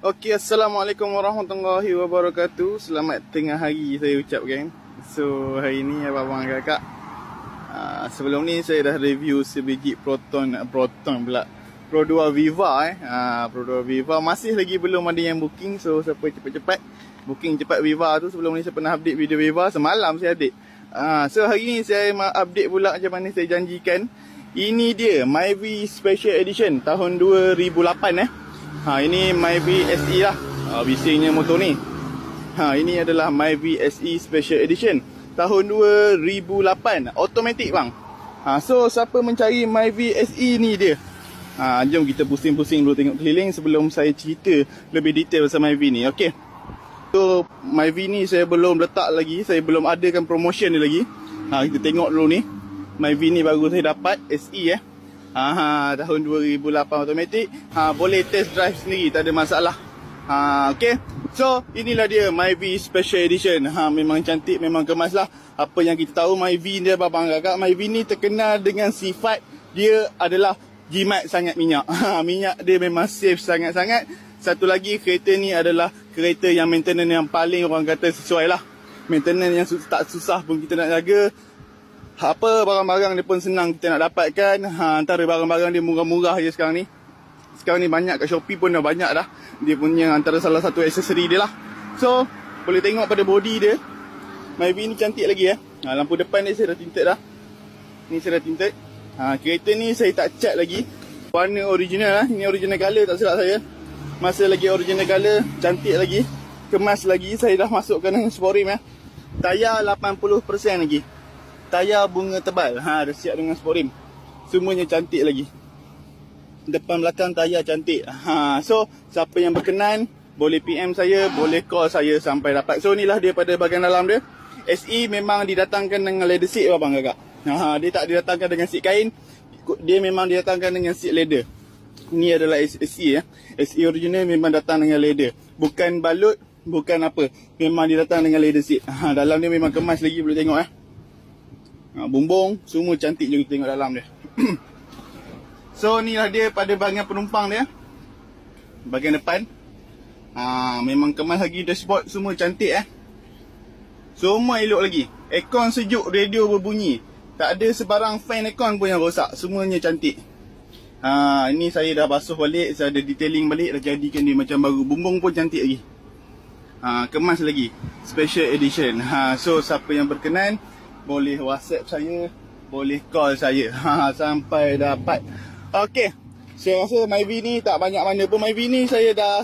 Okey, Assalamualaikum warahmatullahi wabarakatuh. Selamat tengah hari saya ucapkan. So, hari ni abang-abang kakak, sebelum ni saya dah review sebiji Proton pula Pro 2 Viva Pro 2 Viva masih lagi belum ada yang booking. So, siapa cepat-cepat booking cepat Viva tu. Sebelum ni saya pernah update video Viva, semalam saya update. So, hari ni saya update pula macam mana saya janjikan. Ini dia Myvi Special Edition tahun 2008 ini Myvi SE lah. Bisingnya motor ni. Ini adalah Myvi SE Special Edition tahun 2008. Automatic bang. So siapa mencari Myvi SE ni dia. Jom kita pusing-pusing dulu tengok keliling sebelum saya cerita lebih detail pasal Myvi ni. Okey. So Myvi ni saya belum letak lagi, saya belum adakan promotion ni lagi. Kita tengok dulu ni. Myvi ni baru saya dapat SE tahun 2008 automatic. Boleh test drive sendiri, tak ada masalah. Okay. So inilah dia Myvi Special Edition. Memang cantik, memang kemas lah. Apa yang kita tahu Myvi ni abang kakak, Myvi ni terkenal dengan sifat dia adalah jimat sangat minyak. Minyak dia memang safe sangat-sangat. Satu lagi, kereta ni adalah kereta yang maintenance yang paling orang kata sesuai lah. Maintenance yang tak susah pun kita nak jaga. Apa barang-barang dia pun senang kita nak dapatkan. Antara barang-barang dia murah-murah je sekarang ni. Sekarang ni banyak kat Shopee pun dah banyak dah. Dia punya antara salah satu aksesori dia lah. So boleh tengok pada body dia, Myvi ni cantik lagi lampu depan dia saya dah tinted dah. Ni saya dah tinted. Kereta ni saya tak cat lagi. Warna original Ini original color tak silap saya. Masih lagi original color, cantik lagi, kemas lagi. Saya dah masukkan dengan sport rim Tayar 80% lagi. Tayar bunga tebal. Dah siap dengan sport rim. Semuanya cantik lagi. Depan belakang tayar cantik. So siapa yang berkenan boleh PM saya, boleh call saya sampai dapat. So inilah dia pada bahagian dalam dia. SE memang didatangkan dengan leather seat abang kakak. Dia tak didatangkan dengan seat kain. Dia memang didatangkan dengan seat leather. Ini adalah SE SE original memang datang dengan leather. Bukan balut, bukan apa. Memang didatang dengan leather seat. Dalam dia memang kemas lagi, boleh tengok bumbung semua cantik juga tengok dalam dia. So inilah dia pada bahagian penumpang dia. Bahagian depan memang kemas lagi, dashboard semua cantik semua elok lagi. Aircon sejuk, radio berbunyi. Tak ada sebarang fan aircon pun yang rosak. Semuanya cantik. Ini saya dah basuh balik, saya ada detailing balik, dah jadikan dia macam baru. Bumbung pun cantik lagi. Kemas lagi. Special edition. So siapa yang berkenan boleh WhatsApp saya, boleh call saya sampai dapat. Okey. Saya rasa Myvi ni tak banyak mana pun. Myvi ni saya dah